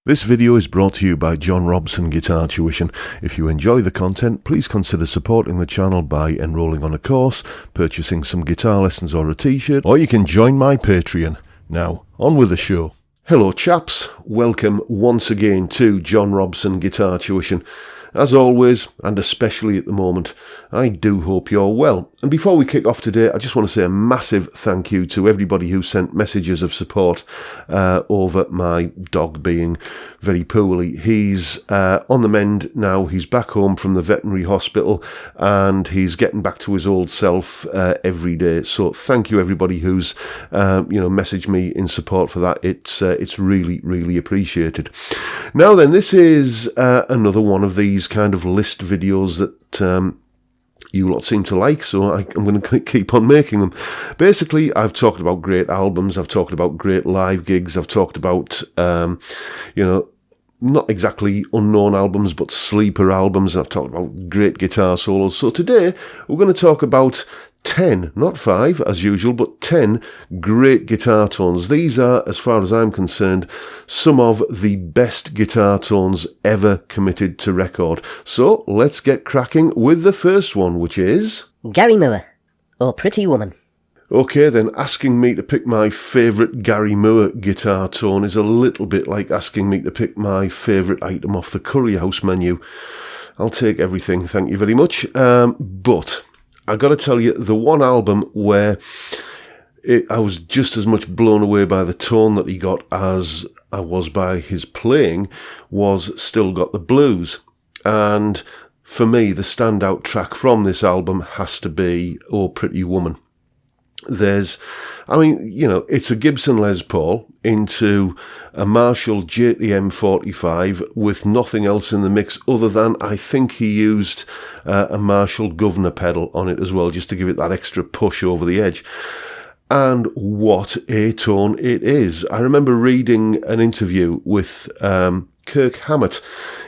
This video is brought to you by John Robson Guitar Tuition. If you enjoy the content, please consider supporting the channel by enrolling on a course, purchasing some guitar lessons or a t-shirt, or you can join my Patreon. Now, on with the show. Hello chaps, welcome once again to John Robson Guitar Tuition. As always, and especially at the moment, I do hope you're well. And before we kick off today, I just want to say a massive thank you to everybody who sent messages of support over my dog being very poorly. He's on the mend now. He's back home from the veterinary hospital and he's getting back to his old self every day. So thank you everybody who's messaged me in support for that. It's really, really appreciated. Now then, this is another one of these kind of list videos that you lot seem to like, so I'm going to keep on making them. Basically, I've talked about great albums, I've talked about great live gigs, I've talked about, not exactly unknown albums, but sleeper albums. I've talked about great guitar solos. So today, we're going to talk about 10, not 5 as usual, but 10 great guitar tones. These are, as far as I'm concerned, some of the best guitar tones ever committed to record. So let's get cracking with the first one, which is Gary Moore, or Pretty Woman. Okay, then asking me to pick my favourite Gary Moore guitar tone is a little bit like asking me to pick my favourite item off the Curry House menu. I'll take everything, thank you very much. But I got to tell you, the one album where I was just as much blown away by the tone that he got as I was by his playing was Still Got the Blues. And for me, the standout track from this album has to be Oh Pretty Woman. It's a Gibson Les Paul into a Marshall JTM 45 with nothing else in the mix other than I think he used a Marshall Governor pedal on it as well, just to give it that extra push over the edge. And what a tone it is. I remember reading an interview with Kirk Hammett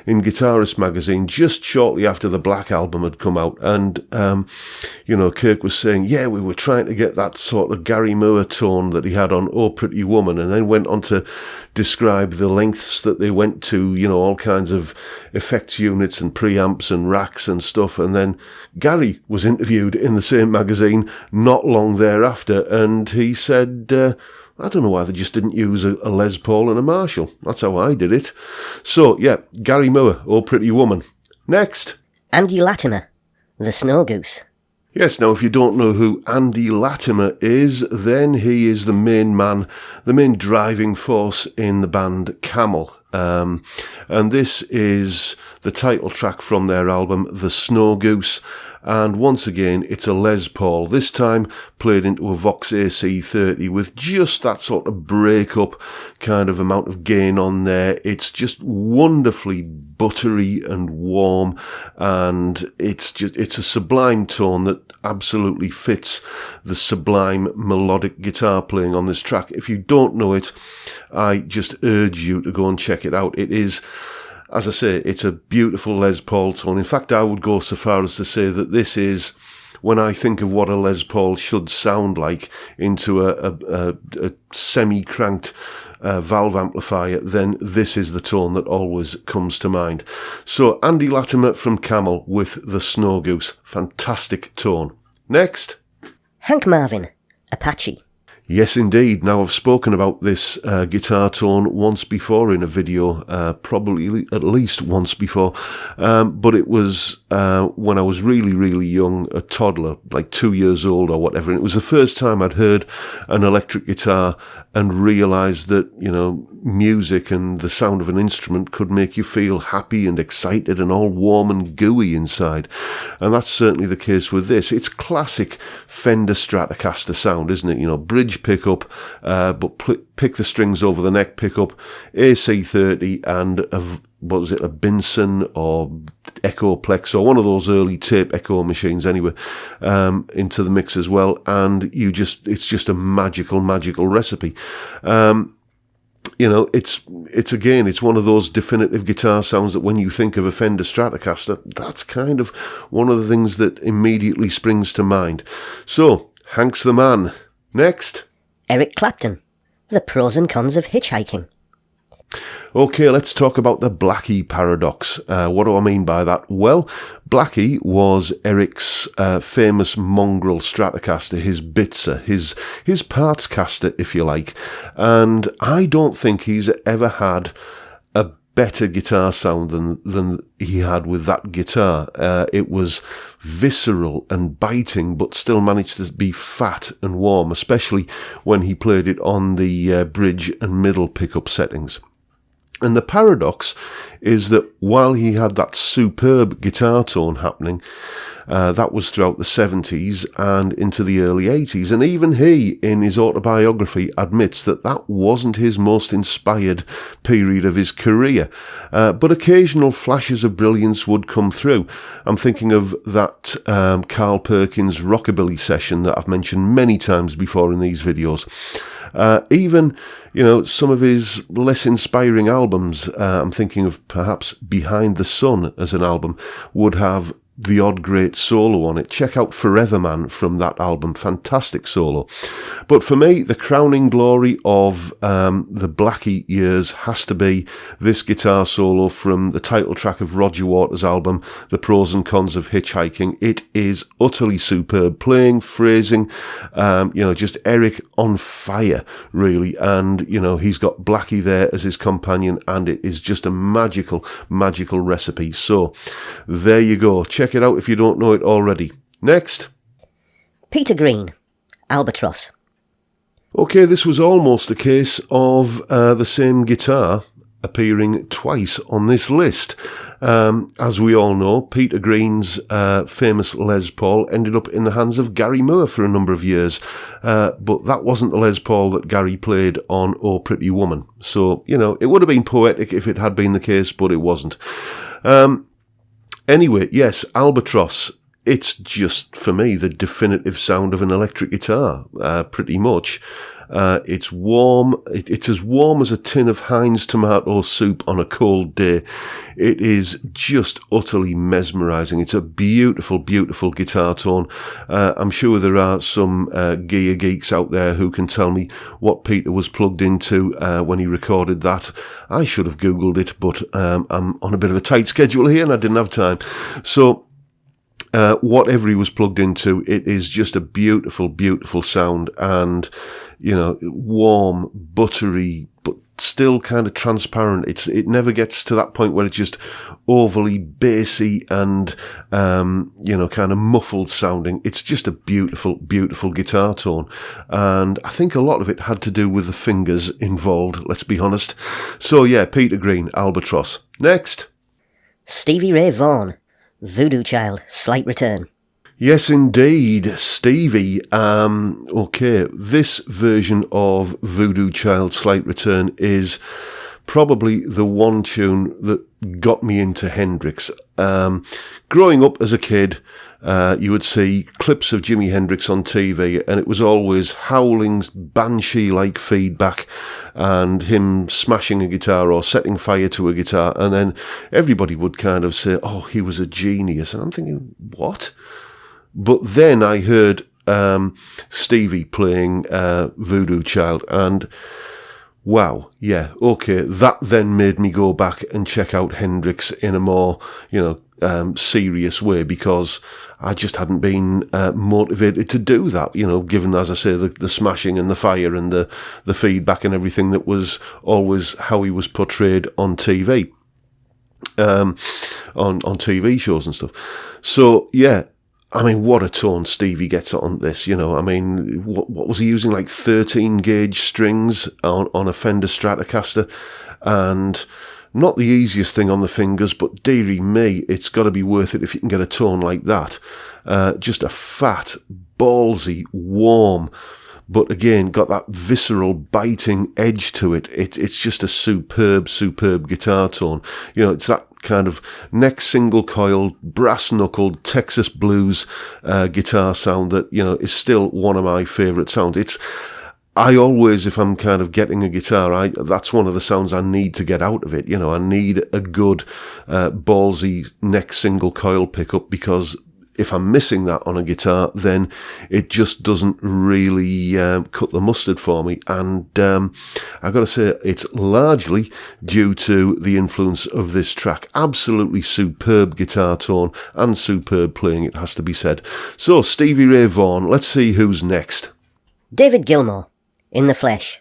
in Guitarist magazine just shortly after the Black album had come out, and Kirk was saying, we were trying to get that sort of Gary Moore tone that he had on Oh Pretty Woman, and then went on to describe the lengths that they went to, all kinds of effects units and preamps and racks and stuff. And then Gary was interviewed in the same magazine not long thereafter, and he said, I don't know why they just didn't use a Les Paul and a Marshall. That's how I did it. So, Gary Moore, Oh Pretty Woman. Next. Andy Latimer, The Snow Goose. Yes, now if you don't know who Andy Latimer is, then he is the main man, the main driving force in the band Camel. And this is the title track from their album, The Snow Goose. And once again, it's a Les Paul, this time played into a Vox AC30 with just that sort of break-up kind of amount of gain on there. It's just wonderfully buttery and warm, and it's a sublime tone that absolutely fits the sublime melodic guitar playing on this track. If you don't know it, I just urge you to go and check it out. It is, as I say, it's a beautiful Les Paul tone. In fact, I would go so far as to say that this is, when I think of what a Les Paul should sound like into a semi-cranked valve amplifier, then this is the tone that always comes to mind. So Andy Latimer from Camel with The Snow Goose. Fantastic tone. Next. Hank Marvin, Apache. Yes, indeed. Now, I've spoken about this guitar tone once before in a video, probably at least once before, but it was when I was really, really young, a toddler, like 2 years old or whatever, and it was the first time I'd heard an electric guitar and realised that, music and the sound of an instrument could make you feel happy and excited and all warm and gooey inside. And that's certainly the case with this. It's classic Fender Stratocaster sound, isn't it? Bridge pickup, but pick the strings over the neck pickup, AC30 and a Binson or Echoplex or one of those early tape echo machines anyway, into the mix as well. And it's just a magical recipe. It's one of those definitive guitar sounds that when you think of a Fender Stratocaster, that's kind of one of the things that immediately springs to mind. So, Hank's the man. Next. Eric Clapton, The Pros and Cons of Hitchhiking. Okay, let's talk about the Blackie paradox. What do I mean by that? Well, Blackie was Eric's famous mongrel Stratocaster, his Bitzer, his parts caster, if you like. And I don't think he's ever had a better guitar sound than he had with that guitar. It was visceral and biting, but still managed to be fat and warm, especially when he played it on the bridge and middle pickup settings. And the paradox is that while he had that superb guitar tone happening, that was throughout the 70s and into the early 80s. And even he, in his autobiography, admits that that wasn't his most inspired period of his career. But occasional flashes of brilliance would come through. I'm thinking of that Carl Perkins rockabilly session that I've mentioned many times before in these videos. Even, some of his less inspiring albums, I'm thinking of perhaps Behind the Sun as an album, would have the odd great solo on it. Check out Forever Man from that album. Fantastic solo. But for me, the crowning glory of the Blackie years has to be this guitar solo from the title track of Roger Waters' album, The Pros and Cons of Hitchhiking. It is utterly superb. Playing, phrasing, just Eric on fire, really. And, he's got Blackie there as his companion, and it is just a magical, magical recipe. So there you go. Check it out if you don't know it already. Next. Peter Green, Albatross. Okay, this was almost a case of the same guitar appearing twice on this list. As we all know, Peter Green's famous Les Paul ended up in the hands of Gary Moore for a number of years, but that wasn't the Les Paul that Gary played on Oh Pretty Woman. So, it would have been poetic if it had been the case, but it wasn't. Anyway, yes, Albatross, it's just, for me, the definitive sound of an electric guitar, pretty much. It's warm. It's as warm as a tin of Heinz tomato soup on a cold day. It is just utterly mesmerising. It's a beautiful, beautiful guitar tone. I'm sure there are some gear geeks out there who can tell me what Peter was plugged into when he recorded that. I should have Googled it, but I'm on a bit of a tight schedule here and I didn't have time. So whatever he was plugged into, it is just a beautiful, beautiful sound, and warm, buttery, but still kind of transparent. It never gets to that point where it's just overly bassy and kind of muffled sounding. It's just a beautiful, beautiful guitar tone, and I think a lot of it had to do with the fingers involved, let's be honest. So yeah, Peter Green, Albatross. Next. Stevie Ray Vaughan, Voodoo Child, Slight Return. Yes, indeed, Stevie. Okay, this version of Voodoo Child Slight Return is probably the one tune that got me into Hendrix. Growing up as a kid, you would see clips of Jimi Hendrix on TV, and it was always howling, banshee-like feedback and him smashing a guitar or setting fire to a guitar, and then everybody would kind of say, oh, he was a genius. And I'm thinking, what? But then I heard Stevie playing Voodoo Child, and wow, yeah, okay, that then made me go back and check out Hendrix in a more, serious way, because I just hadn't been motivated to do that, given, as I say, the smashing and the fire and the feedback and everything that was always how he was portrayed on TV, on TV shows and stuff. So, yeah, I mean, what a tone Stevie gets on this, I mean, what was he using, like 13 gauge strings on a Fender Stratocaster, and not the easiest thing on the fingers, but dearie me, it's got to be worth it if you can get a tone like that. Just a fat, ballsy, warm, but again, got that visceral, biting edge to it. It's just a superb, superb guitar tone. It's that kind of neck single coil, brass knuckled Texas blues guitar sound that, is still one of my favourite sounds. I always, if I'm kind of getting a guitar, that's one of the sounds I need to get out of it. I need a good ballsy neck single coil pickup, because if I'm missing that on a guitar, then it just doesn't really cut the mustard for me. And I've got to say, it's largely due to the influence of this track. Absolutely superb guitar tone and superb playing, it has to be said. So, Stevie Ray Vaughan, let's see who's next. David Gilmour, In the Flesh.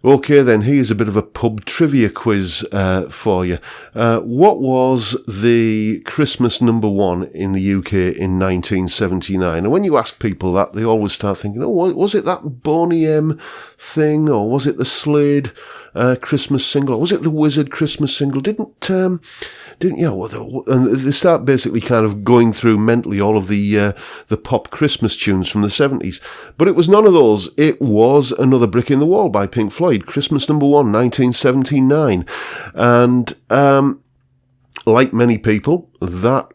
Okay then, here's a bit of a pub trivia quiz for you. What was the Christmas number one in the UK in 1979? And when you ask people that, they always start thinking, oh, was it that Boney M thing, or was it the Slade Christmas single, or was it the Wizard Christmas single? And they start basically kind of going through mentally all of the pop Christmas tunes from the 70s. But it was none of those. It was Another Brick in the Wall by Pink Floyd, Christmas number one, 1979. And like many people, that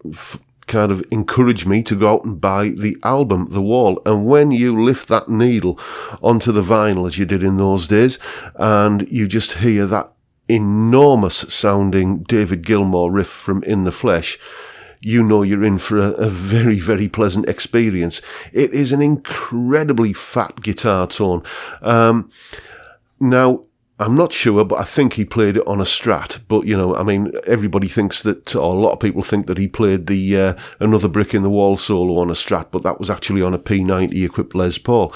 kind of encouraged me to go out and buy the album, The Wall. And when you lift that needle onto the vinyl, as you did in those days, and you just hear that enormous sounding David Gilmour riff from In the Flesh, you know you're in for a very, very pleasant experience. It is an incredibly fat guitar tone. Now, I'm not sure, but I think he played it on a Strat. But, everybody thinks that, or a lot of people think that he played the Another Brick in the Wall solo on a Strat, but that was actually on a P90 equipped Les Paul.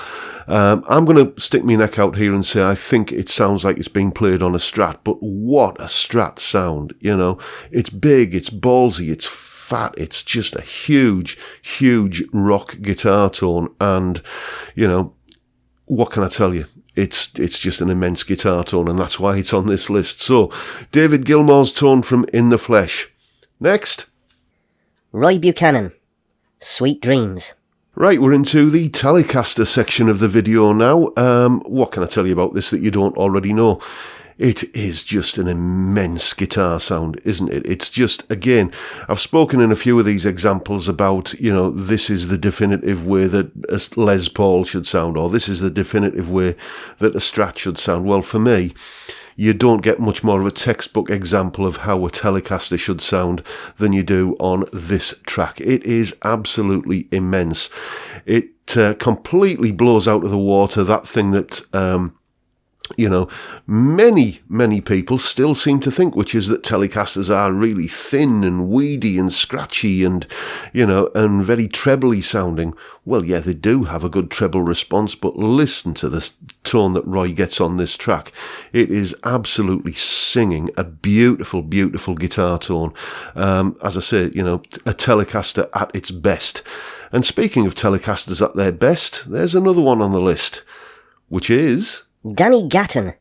I'm going to stick my neck out here and say I think it sounds like it's being played on a Strat, but what a Strat sound, It's big, it's ballsy, it's fat, it's just a huge, huge rock guitar tone, and, what can I tell you? It's just an immense guitar tone, and that's why it's on this list. So, David Gilmour's tone from In the Flesh. Next. Roy Buchanan, Sweet Dreams. Right, we're into the Telecaster section of the video now. What can I tell you about this that you don't already know? It is just an immense guitar sound, isn't it? It's just, again, I've spoken in a few of these examples about, this is the definitive way that a Les Paul should sound, or this is the definitive way that a Strat should sound. Well, for me, you don't get much more of a textbook example of how a Telecaster should sound than you do on this track. It is absolutely immense. It completely blows out of the water that thing that many people still seem to think, which is that Telecasters are really thin and weedy and scratchy and, and very trebly sounding. Well, yeah, they do have a good treble response, but listen to the tone that Roy gets on this track. It is absolutely singing a beautiful, beautiful guitar tone. As I say, a Telecaster at its best. And speaking of Telecasters at their best, there's another one on the list, which is Danny Gatton,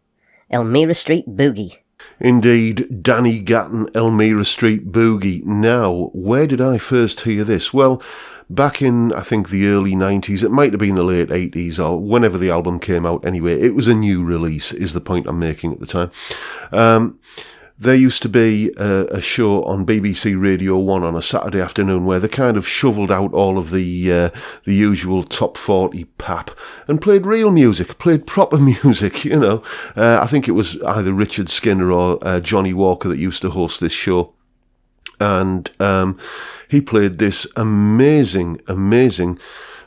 Elmira Street Boogie. Indeed, Danny Gatton, Elmira Street Boogie. Now, where did I first hear this? Well, back in, I think, the early 90s, it might have been the late 80s, or whenever the album came out anyway. It was a new release, is the point I'm making at the time. There used to be a show on BBC Radio 1 on a Saturday afternoon where they kind of shovelled out all of the usual top 40 pap and played real music, played proper music, I think it was either Richard Skinner or Johnny Walker that used to host this show. And he played this amazing, amazing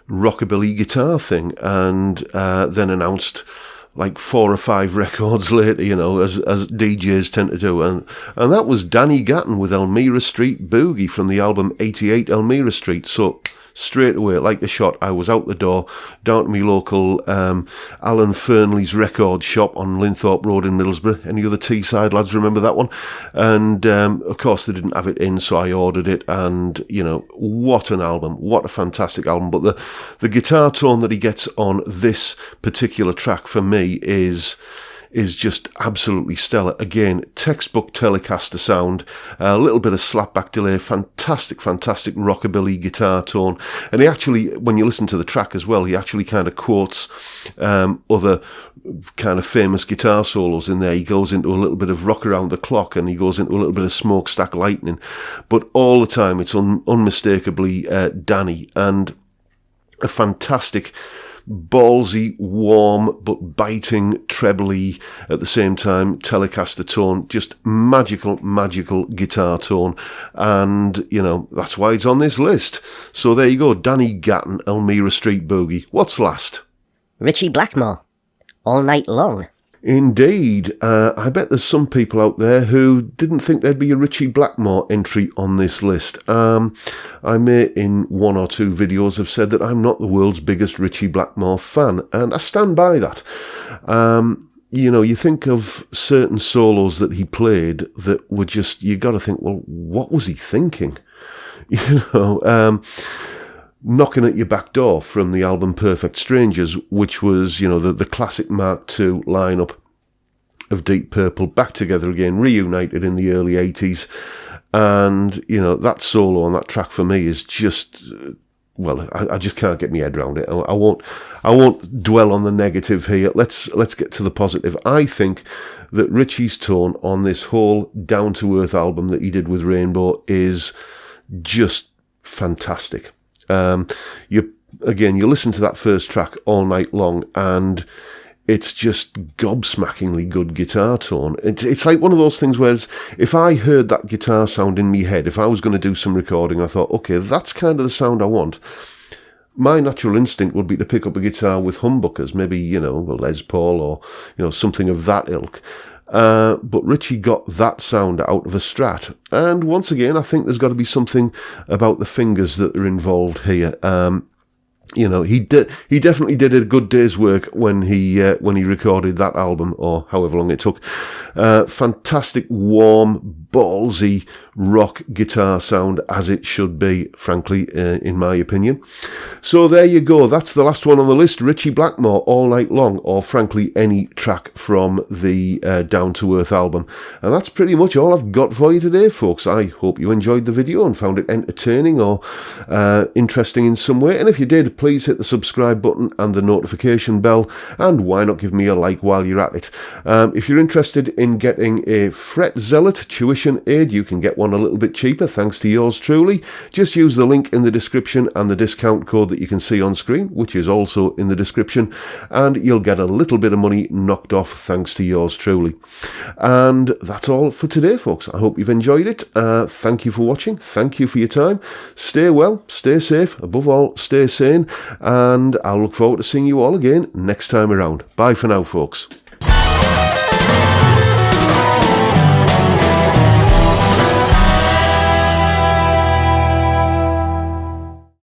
rockabilly guitar thing, and then announced like 4 or 5 records later, as DJs tend to do. And that was Danny Gatton with Elmira Street Boogie from the album 88 Elmira Street. So straight away, like a shot, I was out the door, down to my local Alan Fernley's record shop on Linthorpe Road in Middlesbrough. Any other Teesside lads remember that one? And of course they didn't have it in, so I ordered it, and what an album, what a fantastic album. But the guitar tone that he gets on this particular track for me is just absolutely stellar. Again, textbook Telecaster sound, a little bit of slapback delay, fantastic rockabilly guitar tone. And he actually, when you listen to the track as well, he actually kind of quotes other kind of famous guitar solos in there. He goes into a little bit of Rock Around the Clock, and he goes into a little bit of Smokestack Lightning. But all the time, it's unmistakably Danny, and a fantastic ballsy, warm, but biting, trebly, at the same time, Telecaster tone, just magical, magical guitar tone. And, you know, that's why it's on this list. So there you go, Danny Gatton, Elmira Street Boogie. What's last? Ritchie Blackmore. All Night Long. Indeed. I bet there's some people out there who didn't think there'd be a Ritchie Blackmore entry on this list. I may, in one or two videos, have said that I'm not the world's biggest Ritchie Blackmore fan, and I stand by that. You know, you think of certain solos that he played that were just, you got to think, well, what was he thinking? You know, Knocking at Your Back Door from the album Perfect Strangers, which was, you know, the classic Mark II lineup of Deep Purple back together again, reunited in the early 80s. And, you know, that solo on that track for me is just, well, I just can't get my head around it. I won't dwell on the negative here. Let's get to the positive. I think that Ritchie's tone on this whole down-to-earth album that he did with Rainbow is just fantastic. You listen to that first track All Night Long, and it's just gobsmackingly good guitar tone. It's like one of those things where if I heard that guitar sound in me head, if I was going to do some recording, I thought, okay, that's kind of the sound I want. My natural instinct would be to pick up a guitar with humbuckers, maybe, you know, a Les Paul or, you know, something of that ilk. But Ritchie got that sound out of a Strat. And once again, I think there's got to be something about the fingers that are involved here. You know, he definitely did a good day's work when he recorded that album, or however long it took. Fantastic, warm, ballsy rock guitar sound, as it should be, frankly, in my opinion. So there you go. That's the last one on the list. Ritchie Blackmore, All Night Long, or frankly any track from the Down to Earth album. And that's pretty much all I've got for you today, folks. I hope you enjoyed the video and found it entertaining or interesting in some way. And if you did, please hit the subscribe button and the notification bell, and why not give me a like while you're at it. If you're interested in getting a Fret Zealot tuition aid, you can get one a little bit cheaper thanks to yours truly. Just use the link in the description and the discount code that you can see on screen, which is also in the description, and you'll get a little bit of money knocked off thanks to yours truly. And that's all for today, folks. I hope you've enjoyed it. Thank you for watching. Thank you for your time. Stay well, stay safe, above all, stay sane, and I'll look forward to seeing you all again next time around. Bye for now, folks.